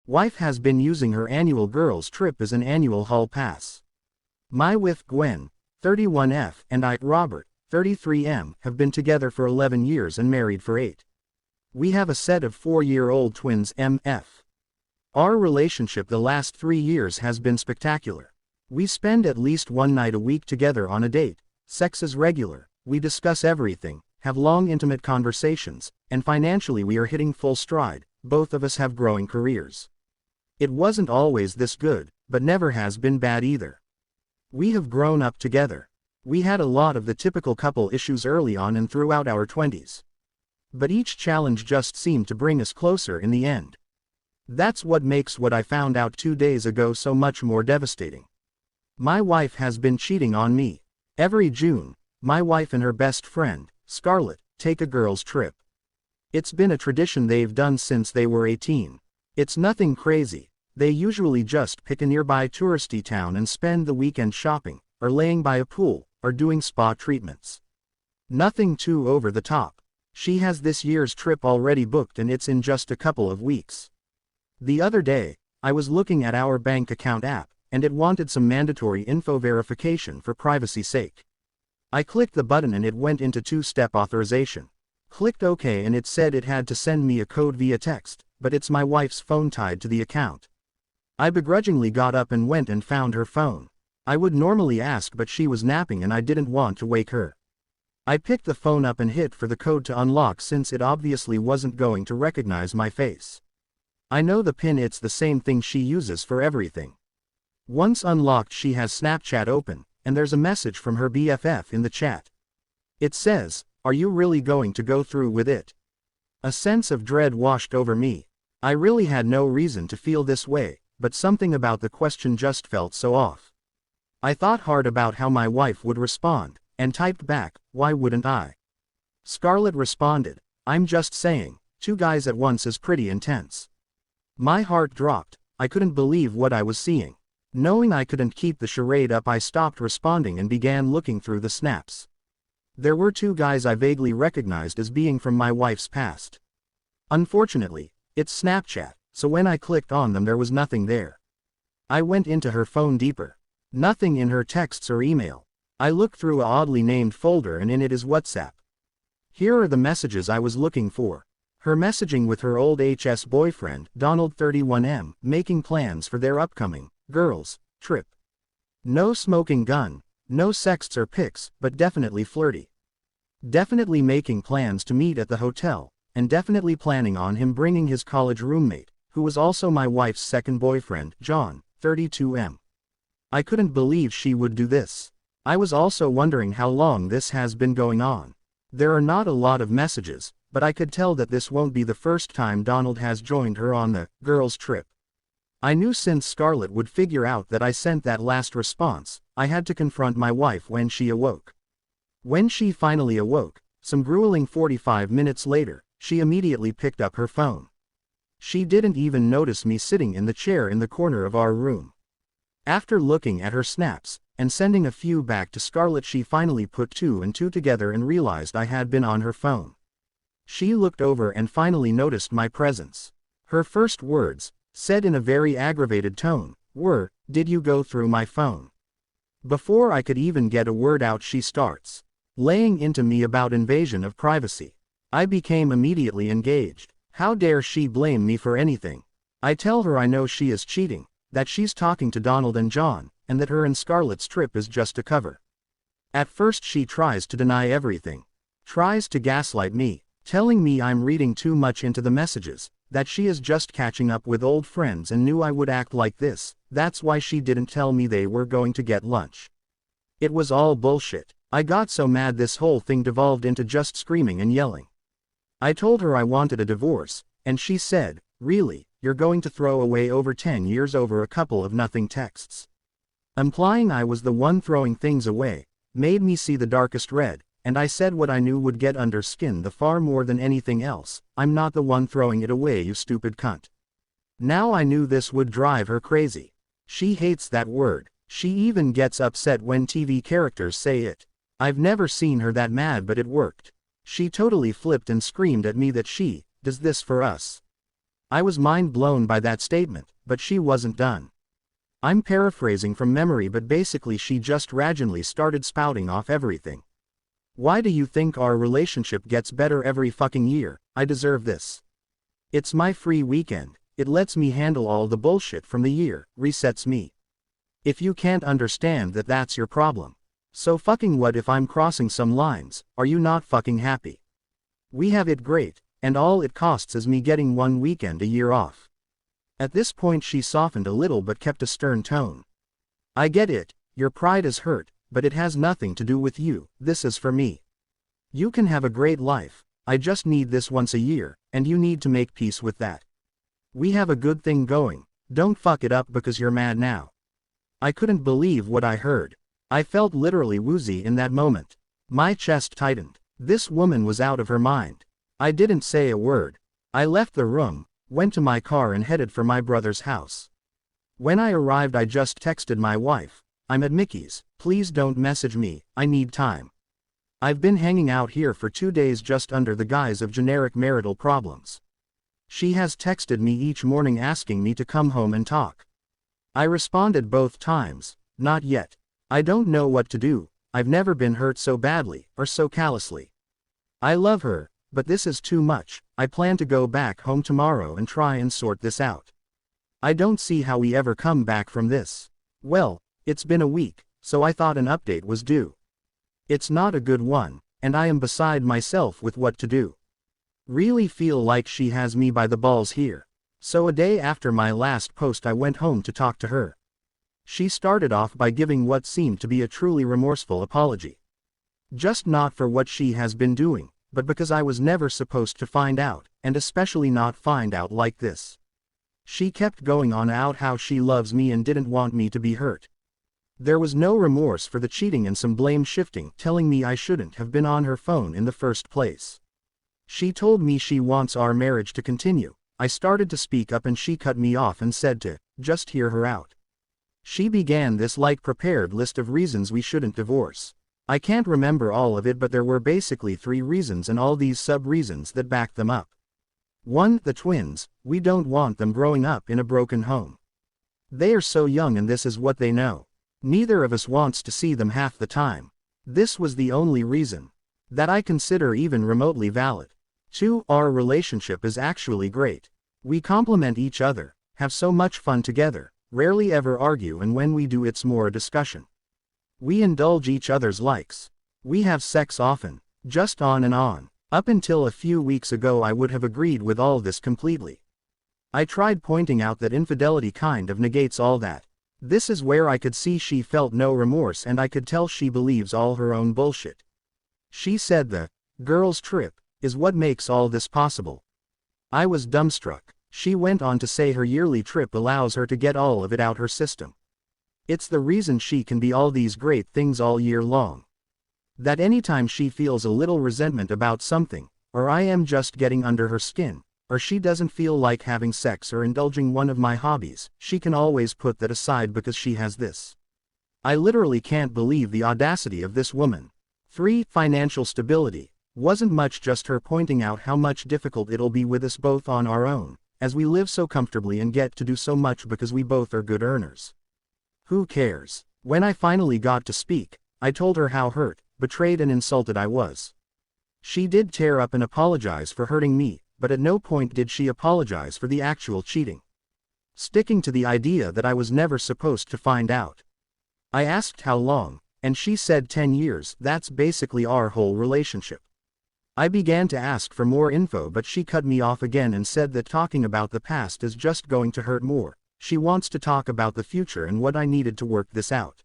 Wife has been using her annual girls' trip as an annual hall pass. My wife Gwen, 31F, and I, Robert, 33M, have been together for 11 years and married for 8. We have a set of 4-year-old twins MF. Our relationship the last 3 years has been spectacular. We spend at least one night a week together on a date, sex is regular, we discuss everything, have long intimate conversations, and financially we are hitting full stride, both of us have growing careers. It wasn't always this good, but never has been bad either. We have grown up together. We had a lot of the typical couple issues early on and throughout our 20s. But each challenge just seemed to bring us closer in the end. That's what makes what I found out 2 days ago so much more devastating. My wife has been cheating on me. Every June, my wife and her best friend, Scarlett, take a girls' trip. It's been a tradition they've done since they were 18. It's nothing crazy. They usually just pick a nearby touristy town and spend the weekend shopping, or laying by a pool, or doing spa treatments. Nothing too over the top. She has this year's trip already booked and it's in just a couple of weeks. The other day, I was looking at our bank account app, and it wanted some mandatory info verification for privacy's sake. I clicked the button and it went into 2-step authorization. Clicked OK and it said it had to send me a code via text, but it's my wife's phone tied to the account. I begrudgingly got up and went and found her phone. I would normally ask but she was napping and I didn't want to wake her. I picked the phone up and hit for the code to unlock since it obviously wasn't going to recognize my face. I know the PIN, it's the same thing she uses for everything. Once unlocked she has Snapchat open, and there's a message from her BFF in the chat. It says, "Are you really going to go through with it?" A sense of dread washed over me. I really had no reason to feel this way, but something about the question just felt so off. I thought hard about how my wife would respond, and typed back, "Why wouldn't I?" Scarlett responded, "I'm just saying, 2 guys at once is pretty intense." My heart dropped. I couldn't believe what I was seeing. Knowing I couldn't keep the charade up, I stopped responding and began looking through the snaps. There were 2 guys I vaguely recognized as being from my wife's past. Unfortunately, it's Snapchat, so when I clicked on them there was nothing there. I went into her phone deeper. Nothing in her texts or email. I looked through a oddly named folder and in it is WhatsApp. Here are the messages I was looking for. Her messaging with her old HS boyfriend, Donald 31M, making plans for their upcoming girls' trip. No smoking gun, no sexts or pics, but definitely flirty. Definitely making plans to meet at the hotel, and definitely planning on him bringing his college roommate, who was also my wife's second boyfriend, John, 32M. I couldn't believe she would do this. I was also wondering how long this has been going on. There are not a lot of messages, but I could tell that this won't be the first time Donald has joined her on the girls' trip. I knew since Scarlett would figure out that I sent that last response, I had to confront my wife when she awoke. When she finally awoke, some grueling 45 minutes later, she immediately picked up her phone. She didn't even notice me sitting in the chair in the corner of our room. After looking at her snaps, and sending a few back to Scarlett, she finally put 2 and 2 together and realized I had been on her phone. She looked over and finally noticed my presence. Her first words, said in a very aggravated tone, were, "Did you go through my phone?" Before I could even get a word out she starts laying into me about invasion of privacy. I became immediately engaged. How dare she blame me for anything? I tell her I know she is cheating, that she's talking to Donald and John, and that her and Scarlett's trip is just a cover. At first she tries to deny everything. Tries to gaslight me, telling me I'm reading too much into the messages, that she is just catching up with old friends and knew I would act like this, that's why she didn't tell me they were going to get lunch. It was all bullshit. I got so mad this whole thing devolved into just screaming and yelling. I told her I wanted a divorce, and she said, "Really, you're going to throw away over 10 years over a couple of nothing texts?" Implying I was the one throwing things away, made me see the darkest red, and I said what I knew would get under skin the far more than anything else, "I'm not the one throwing it away, you stupid cunt." Now I knew this would drive her crazy. She hates that word. She even gets upset when TV characters say it. I've never seen her that mad, but it worked. She totally flipped and screamed at me that she does this for us. I was mind blown by that statement, but she wasn't done. I'm paraphrasing from memory, but basically she just randomly started spouting off everything. Why do you think our relationship gets better every fucking year? I deserve this. It's my free weekend. It lets me handle all the bullshit from the year, resets me. If you can't understand that, that's your problem. So fucking what if I'm crossing some lines? Are you not fucking happy? We have it great, and all it costs is me getting one weekend a year off. At this point she softened a little but kept a stern tone. I get it, your pride is hurt, but it has nothing to do with you, this is for me. You can have a great life, I just need this once a year, and you need to make peace with that. We have a good thing going, don't fuck it up because you're mad now. I couldn't believe what I heard. I felt literally woozy in that moment. My chest tightened. This woman was out of her mind. I didn't say a word. I left the room, went to my car and headed for my brother's house. When I arrived I just texted my wife, I'm at Mickey's, please don't message me, I need time. I've been hanging out here for 2 days just under the guise of generic marital problems. She has texted me each morning asking me to come home and talk. I responded both times, not yet. I don't know what to do, I've never been hurt so badly, or so callously. I love her, but this is too much. I plan to go back home tomorrow and try and sort this out. I don't see how we ever come back from this. Well, it's been a week, so I thought an update was due. It's not a good one, and I am beside myself with what to do. Really feel like she has me by the balls here. So a day after my last post I went home to talk to her. She started off by giving what seemed to be a truly remorseful apology. Just not for what she has been doing, but because I was never supposed to find out, and especially not find out like this. She kept going on about how she loves me and didn't want me to be hurt. There was no remorse for the cheating and some blame shifting, telling me I shouldn't have been on her phone in the first place. She told me she wants our marriage to continue. I started to speak up and she cut me off and said to just hear her out. She began this prepared list of reasons we shouldn't divorce. I can't remember all of it, but there were basically 3 reasons and all these sub-reasons that backed them up. 1. The twins, we don't want them growing up in a broken home. They are so young and this is what they know. Neither of us wants to see them half the time. This was the only reason that I consider even remotely valid. 2. Our relationship is actually great. We complement each other, have so much fun together, rarely ever argue, and when we do it's more a discussion. We indulge each other's likes. We have sex often, just on and on. Up until a few weeks ago I would have agreed with all this completely. I tried pointing out that infidelity kind of negates all that. This is where I could see she felt no remorse and I could tell she believes all her own bullshit. She said the girls' trip is what makes all this possible. I was dumbstruck. She went on to say her yearly trip allows her to get all of it out her system. It's the reason she can be all these great things all year long. That anytime she feels a little resentment about something, or I am just getting under her skin, or she doesn't feel like having sex or indulging one of my hobbies, she can always put that aside because she has this. I literally can't believe the audacity of this woman. 3. Financial stability. Wasn't much, just her pointing out how much difficult it'll be with us both on our own, as we live so comfortably and get to do so much because we both are good earners. Who cares? When I finally got to speak, I told her how hurt, betrayed and insulted I was. She did tear up and apologize for hurting me, but at no point did she apologize for the actual cheating. Sticking to the idea that I was never supposed to find out. I asked how long, and she said 10 years, that's basically our whole relationship. I began to ask for more info but she cut me off again and said that talking about the past is just going to hurt more. She wants to talk about the future and what I needed to work this out.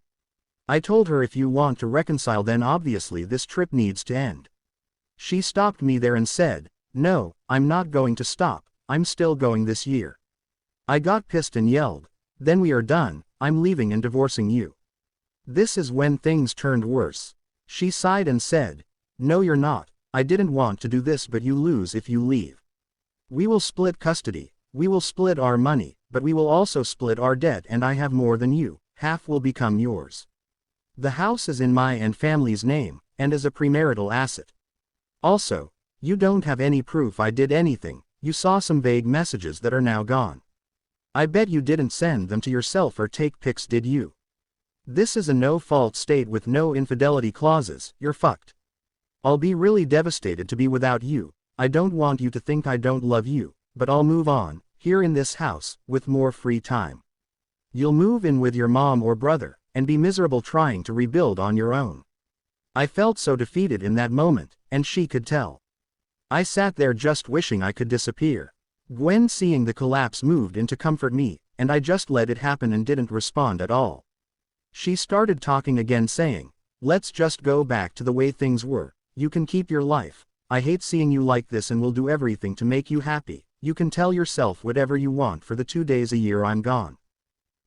I told her if you want to reconcile then obviously this trip needs to end. She stopped me there and said, no, I'm not going to stop, I'm still going this year. I got pissed and yelled, then we are done, I'm leaving and divorcing you. This is when things turned worse. She sighed and said, no you're not, I didn't want to do this but you lose if you leave. We will split custody, we will split our money, but we will also split our debt and I have more than you, half will become yours. The house is in my and family's name, and is a premarital asset. Also, you don't have any proof I did anything, You saw some vague messages that are now gone. I bet you didn't send them to yourself or take pics, did you? This is a no-fault state with no infidelity clauses. You're fucked. I'll be really devastated to be without you. I don't want you to think I don't love you, but I'll move on, here in this house, with more free time. You'll move in with your mom or brother, and be miserable trying to rebuild on your own. I felt so defeated in that moment, and she could tell. I sat there just wishing I could disappear. Gwen, seeing the collapse, moved in to comfort me, and I just let it happen and didn't respond at all. She started talking again, saying, "Let's just go back to the way things were. You can keep your life. I hate seeing you like this and will do everything to make you happy. You can tell yourself whatever you want for the 2 days a year I'm gone.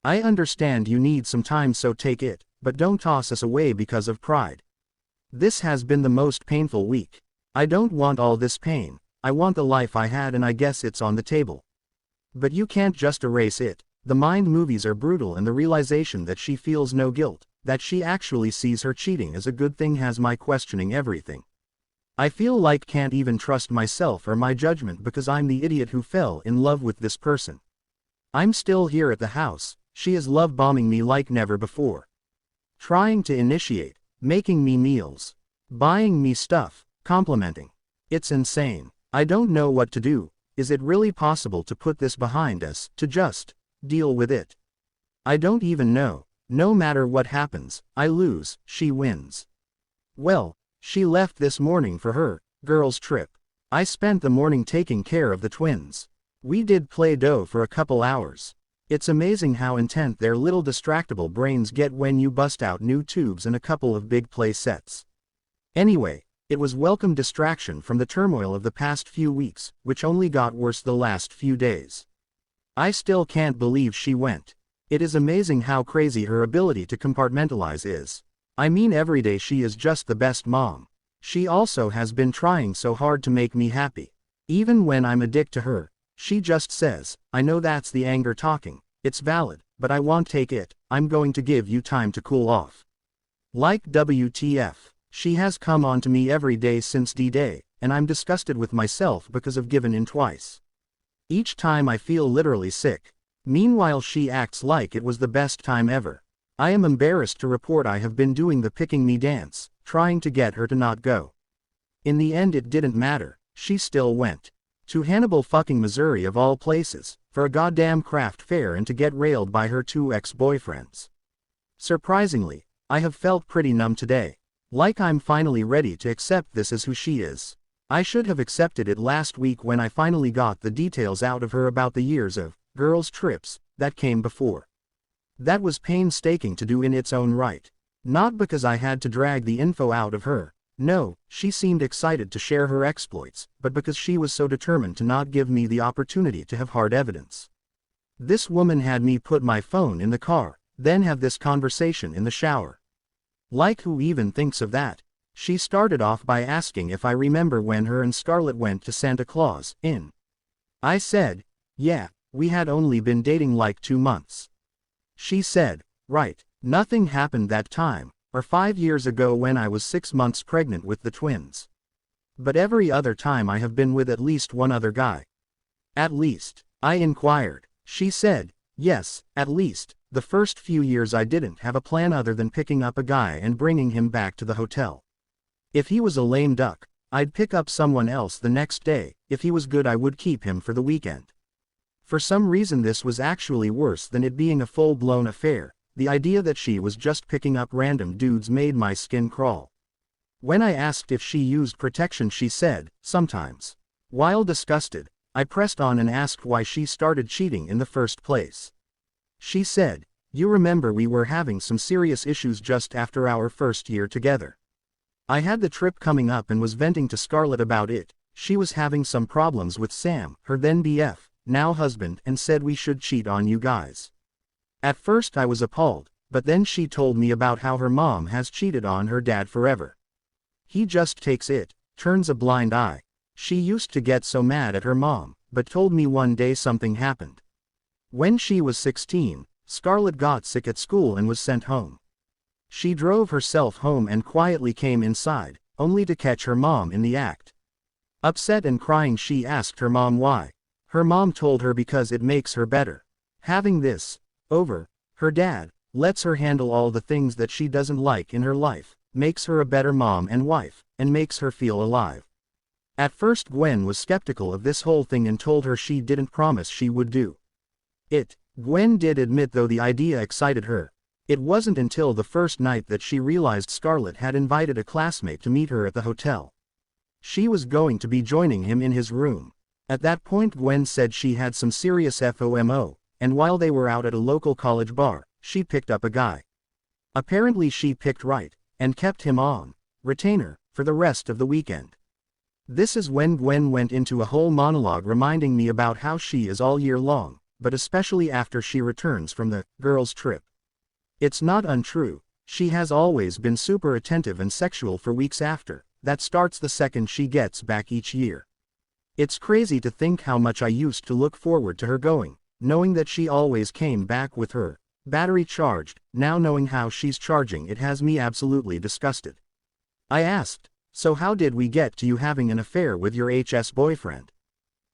I understand you need some time, so take it, but don't toss us away because of pride. This has been the most painful week. I don't want all this pain. I want the life I had, and I guess it's on the table. But you can't just erase it." The mind movies are brutal, and the realization that she feels no guilt, that she actually sees her cheating as a good thing, has my questioning everything. I feel like can't even trust myself or my judgment because I'm the idiot who fell in love with this person. I'm still here at the house. She is love bombing me like never before. Trying to initiate, making me meals, buying me stuff, complimenting. It's insane. I don't know what to do. Is it really possible to put this behind us, to just deal with it? I don't even know. No matter what happens, I lose, she wins. Well, she left this morning for her girls' trip. I spent the morning taking care of the twins. We did Play-Doh for a couple hours. It's amazing how intent their little distractible brains get when you bust out new tubes and a couple of big play sets. Anyway, it was welcome distraction from the turmoil of the past few weeks, which only got worse the last few days. I still can't believe she went. It is amazing how crazy her ability to compartmentalize is. I mean, every day she is just the best mom. She also has been trying so hard to make me happy. Even when I'm a dick to her, she just says, "I know that's the anger talking. It's valid, but I won't take it. I'm going to give you time to cool off." Like WTF. She has come on to me every day since D-Day, and I'm disgusted with myself because I've given in twice. Each time I feel literally sick. Meanwhile, she acts like it was the best time ever. I am embarrassed to report I have been doing the picking me dance, trying to get her to not go. In the end it didn't matter. She still went. To Hannibal fucking Missouri of all places, for a goddamn craft fair, and to get railed by her 2 ex-boyfriends. Surprisingly, I have felt pretty numb today. Like I'm finally ready to accept this as who she is. I should have accepted it last week when I finally got the details out of her about the years of girls' trips that came before. That was painstaking to do in its own right. Not because I had to drag the info out of her. No, she seemed excited to share her exploits, but because she was so determined to not give me the opportunity to have hard evidence. This woman had me put my phone in the car, then have this conversation in the shower. Like, who even thinks of that? She started off by asking if I remember when her and Scarlett went to Santa Claus Inn. I said, yeah, we had only been dating like 2 months. She said, right, nothing happened that time, or 5 years ago when I was 6 months pregnant with the twins. But every other time I have been with at least one other guy. At least, I inquired. She said, yes, at least. The first few years I didn't have a plan other than picking up a guy and bringing him back to the hotel. If he was a lame duck, I'd pick up someone else the next day. If he was good, I would keep him for the weekend. For some reason this was actually worse than it being a full-blown affair. The idea that she was just picking up random dudes made my skin crawl. When I asked if she used protection, she said, sometimes. While disgusted, I pressed on and asked why she started cheating in the first place. She said, you remember we were having some serious issues just after our first year together. I had the trip coming up and was venting to Scarlett about it. She was having some problems with Sam, her then BF, now husband, and said we should cheat on you guys. At first I was appalled, but then she told me about how her mom has cheated on her dad forever. He just takes it, turns a blind eye. She used to get so mad at her mom, but told me one day something happened. When she was 16, Scarlett got sick at school and was sent home. She drove herself home and quietly came inside, only to catch her mom in the act. Upset and crying, she asked her mom why. Her mom told her because it makes her better. Having this over her dad lets her handle all the things that she doesn't like in her life, makes her a better mom and wife, and makes her feel alive. At first Gwen was skeptical of this whole thing and told her she didn't promise she would do it. Gwen did admit though the idea excited her. It wasn't until the first night that she realized Scarlett had invited a classmate to meet her at the hotel. She was going to be joining him in his room. At that point Gwen said she had some serious FOMO, and while they were out at a local college bar, she picked up a guy. Apparently she picked right, and kept him on retainer for the rest of the weekend. This is when Gwen went into a whole monologue reminding me about how she is all year long, but especially after she returns from the girls' trip. It's not untrue, she has always been super attentive and sexual for weeks after. That starts the second she gets back each year. It's crazy to think how much I used to look forward to her going, knowing that she always came back with her battery charged. Now knowing how she's charging it has me absolutely disgusted. I asked, so how did we get to you having an affair with your HS boyfriend?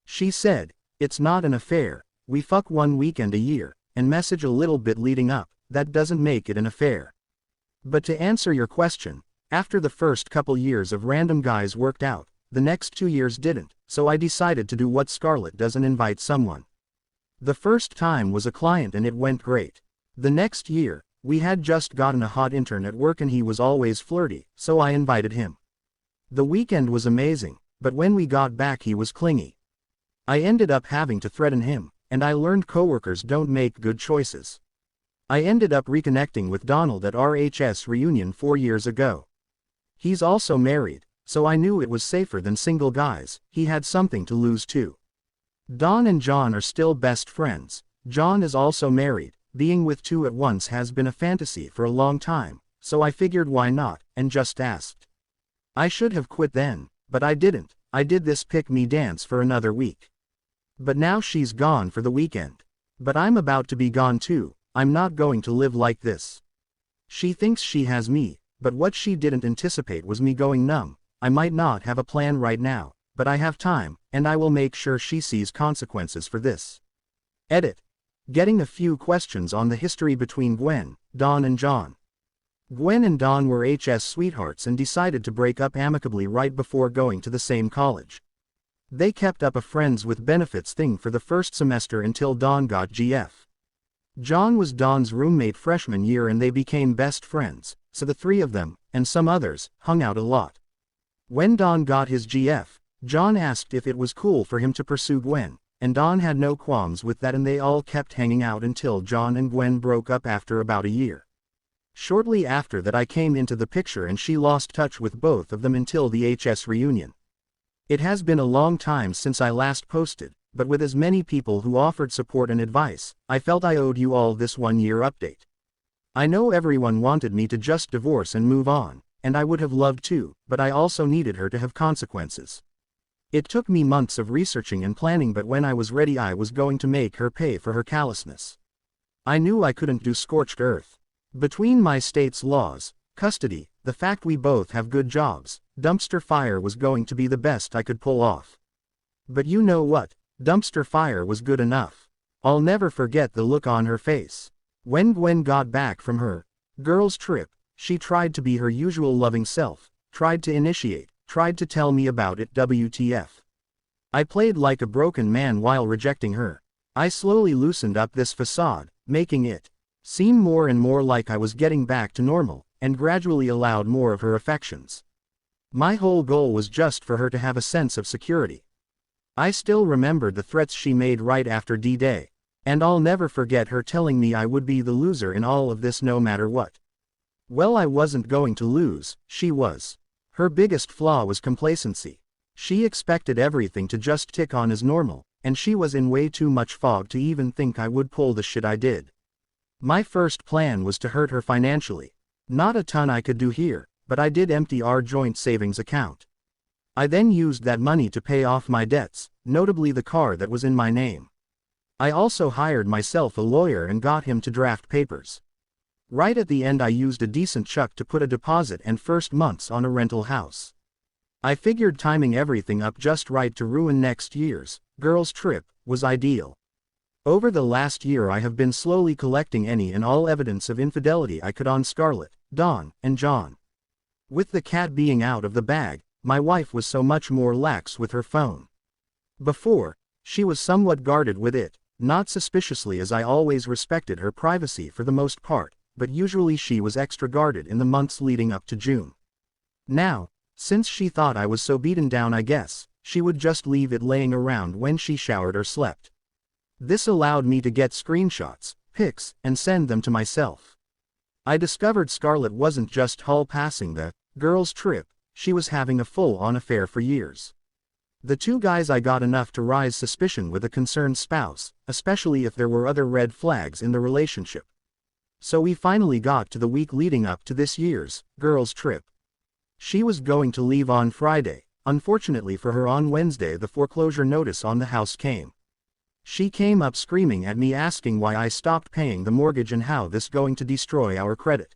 She said, it's not an affair, we fuck one weekend a year, and message a little bit leading up, that doesn't make it an affair. But to answer your question, after the first couple years of random guys worked out, the next 2 years didn't, so I decided to do what Scarlett does and invite someone. The first time was a client and it went great. The next year, we had just gotten a hot intern at work and he was always flirty, so I invited him. The weekend was amazing, but when we got back he was clingy. I ended up having to threaten him, and I learned coworkers don't make good choices. I ended up reconnecting with Donald at our HS reunion 4 years ago. He's also married, so I knew it was safer than single guys. He had something to lose too. Don and John are still best friends. John is also married. Being with two at once has been a fantasy for a long time, so I figured why not, and just asked. I should have quit then, but I didn't. I did this pick-me dance for another week. But now she's gone for the weekend. But I'm about to be gone too. I'm not going to live like this. She thinks she has me. But what she didn't anticipate was me going numb. I might not have a plan right now, but I have time, and I will make sure she sees consequences for this. Edit. Getting a few questions on the history between Gwen, Don and John. Gwen and Don were HS sweethearts and decided to break up amicably right before going to the same college. They kept up a friends with benefits thing for the first semester until Don got GF. John was Don's roommate freshman year and they became best friends, so the three of them, and some others, hung out a lot. When Don got his GF, John asked if it was cool for him to pursue Gwen, and Don had no qualms with that and they all kept hanging out until John and Gwen broke up after about a year. Shortly after that I came into the picture and she lost touch with both of them until the HS reunion. It has been a long time since I last posted, but with as many people who offered support and advice, I felt I owed you all this 1-year update. I know everyone wanted me to just divorce and move on, and I would have loved to, but I also needed her to have consequences. It took me months of researching and planning, but when I was ready I was going to make her pay for her callousness. I knew I couldn't do scorched earth. Between my state's laws, custody, the fact we both have good jobs, dumpster fire was going to be the best I could pull off. But you know what? Dumpster fire was good enough. I'll never forget the look on her face. When Gwen got back from her girls' trip, she tried to be her usual loving self, tried to initiate, tried to tell me about it. WTF. I played like a broken man while rejecting her. I slowly loosened up this facade, making it seem more and more like I was getting back to normal, and gradually allowed more of her affections. My whole goal was just for her to have a sense of security. I still remember the threats she made right after D-Day, and I'll never forget her telling me I would be the loser in all of this no matter what. Well, I wasn't going to lose, she was. Her biggest flaw was complacency. She expected everything to just tick on as normal, and she was in way too much fog to even think I would pull the shit I did. My first plan was to hurt her financially. Not a ton I could do here, but I did empty our joint savings account. I then used that money to pay off my debts, notably the car that was in my name. I also hired myself a lawyer and got him to draft papers. Right at the end I used a decent chunk to put a deposit and first months on a rental house. I figured timing everything up just right to ruin next year's girls' trip was ideal. Over the last year I have been slowly collecting any and all evidence of infidelity I could on Scarlett, Dawn, and John. With the cat being out of the bag, my wife was so much more lax with her phone. Before, she was somewhat guarded with it, not suspiciously as I always respected her privacy for the most part, but usually she was extra guarded in the months leading up to June. Now, since she thought I was so beaten down, I guess, she would just leave it laying around when she showered or slept. This allowed me to get screenshots, pics, and send them to myself. I discovered Scarlett wasn't just hall passing the girls' trip, she was having a full-on affair for years. The two guys I got enough to raise suspicion with a concerned spouse, especially if there were other red flags in the relationship. So we finally got to the week leading up to this year's girls' trip. She was going to leave on Friday. Unfortunately for her, on Wednesday the foreclosure notice on the house came. She came up screaming at me asking why I stopped paying the mortgage and how this going to destroy our credit.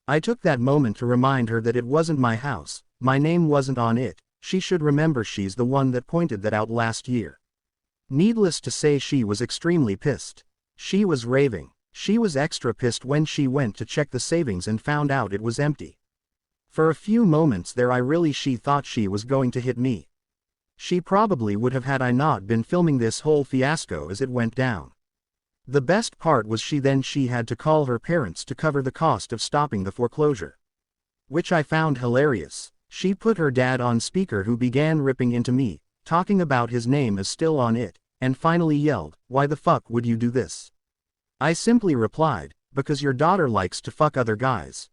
I took that moment to remind her that it wasn't my house, my name wasn't on it. She should remember she's the one that pointed that out last year. Needless to say, she was extremely pissed. She was raving. She was extra pissed when she went to check the savings and found out it was empty. For a few moments there she thought she was going to hit me. She probably would have had I not been filming this whole fiasco as it went down. The best part was she had to call her parents to cover the cost of stopping the foreclosure. Which I found hilarious. She put her dad on speaker, who began ripping into me, talking about his name is still on it, and finally yelled, "Why the fuck would you do this?" I simply replied, "Because your daughter likes to fuck other guys."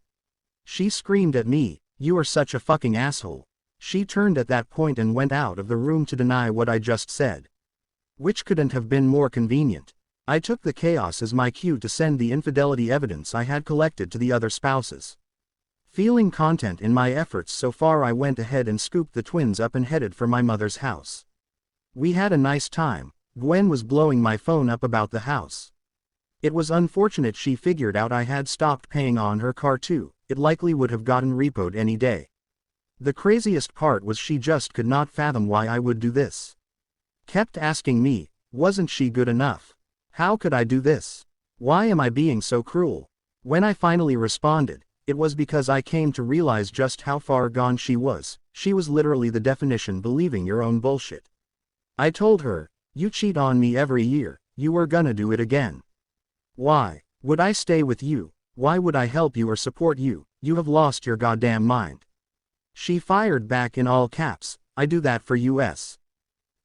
She screamed at me, "You are such a fucking asshole." She turned at that point and went out of the room to deny what I just said. Which couldn't have been more convenient. I took the chaos as my cue to send the infidelity evidence I had collected to the other spouses. Feeling content in my efforts so far, I went ahead and scooped the twins up and headed for my mother's house. We had a nice time. Gwen was blowing my phone up about the house. It was unfortunate she figured out I had stopped paying on her car too. It likely would have gotten repoed any day. The craziest part was she just could not fathom why I would do this. Kept asking me, wasn't she good enough? How could I do this? Why am I being so cruel? When I finally responded, it was because I came to realize just how far gone she was. She was literally the definition believing your own bullshit. I told her, "You cheat on me every year, you were gonna do it again. Why would I stay with you? Why would I help you or support you? You have lost your goddamn mind." She fired back in all caps, "I do that for us."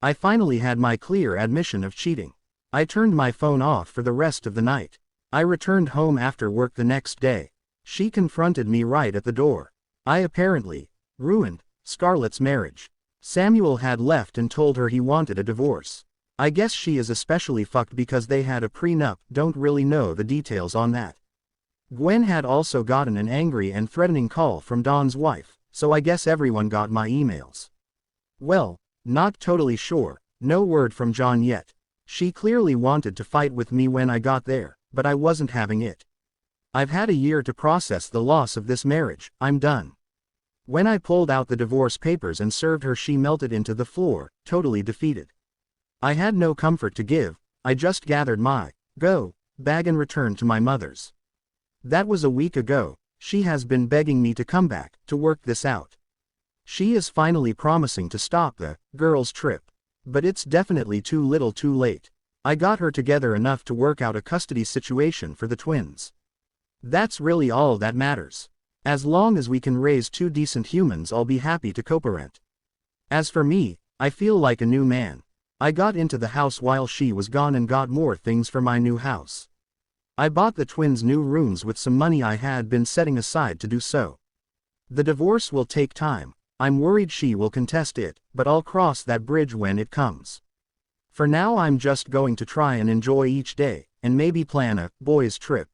I finally had my clear admission of cheating. I turned my phone off for the rest of the night. I returned home after work the next day. She confronted me right at the door. I apparently ruined Scarlett's marriage. Samuel had left and told her he wanted a divorce. I guess she is especially fucked because they had a prenup. Don't really know the details on that. Gwen had also gotten an angry and threatening call from Dawn's wife, so I guess everyone got my emails. Well, not totally sure, no word from John yet. She clearly wanted to fight with me when I got there, but I wasn't having it. I've had a year to process the loss of this marriage. I'm done. When I pulled out the divorce papers and served her, she melted into the floor, totally defeated. I had no comfort to give. I just gathered my bag and returned to my mother's. That was a week ago. She has been begging me to come back to work this out. She is finally promising to stop the girls' trip. But it's definitely too little too late. I got her together enough to work out a custody situation for the twins. That's really all that matters. As long as we can raise two decent humans, I'll be happy to co-parent. As for me, I feel like a new man. I got into the house while she was gone and got more things for my new house. I bought the twins new rooms with some money I had been setting aside to do so. The divorce will take time. I'm worried she will contest it, but I'll cross that bridge when it comes. For now I'm just going to try and enjoy each day, and maybe plan a boys' trip.